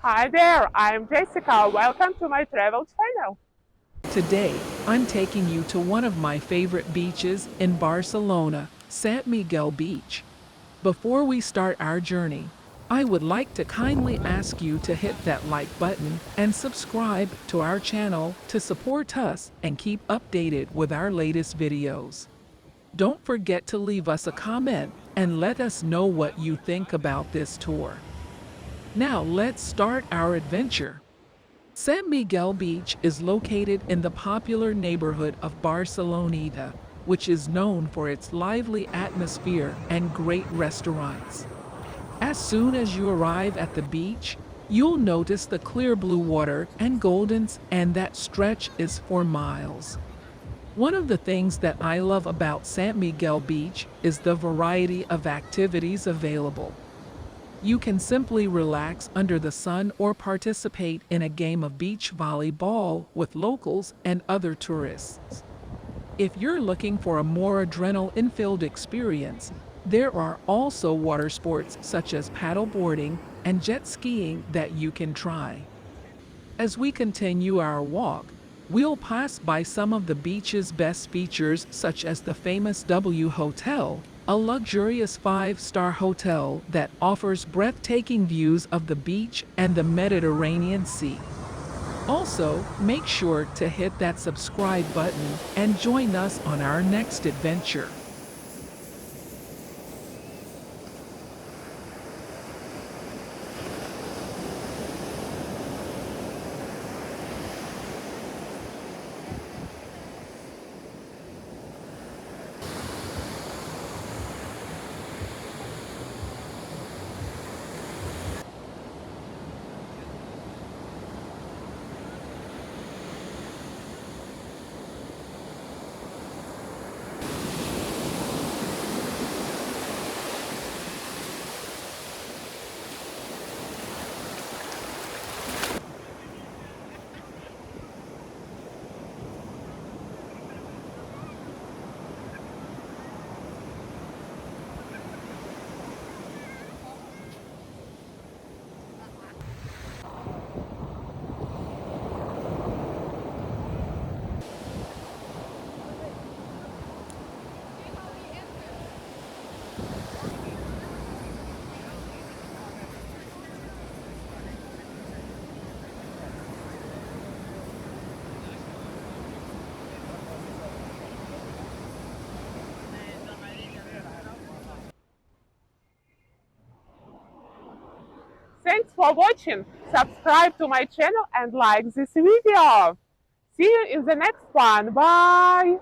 Hi there, I'm Jessica. Welcome to my travel channel. Today, I'm taking you to one of my favorite beaches in Barcelona, Sant Miguel Beach. Before we start our journey, I would like to kindly ask you to hit that like button and subscribe to our channel to support us and keep updated with our latest videos. Don't forget to leave us a comment and let us know what you think about this tour. Now let's start our adventure. San Miguel Beach is located in the popular neighborhood of Barceloneta, which is known for its lively atmosphere and great restaurants. As soon as you arrive at the beach, you'll notice the clear blue water and goldens, and that stretch is for miles. One of the things that I love about San Miguel Beach is the variety of activities available. You can simply relax under the sun or participate in a game of beach volleyball with locals and other tourists. If you're looking for a more adrenaline-filled experience, there are also water sports such as paddleboarding and jet skiing that you can try. As we continue our walk, we'll pass by some of the beach's best features, such as the famous W Hotel, a luxurious five-star hotel that offers breathtaking views of the beach and the Mediterranean Sea. Also, make sure to hit that subscribe button and join us on our next adventure. Thanks for watching. Subscribe to my channel and like this video. See you in the next one. Bye.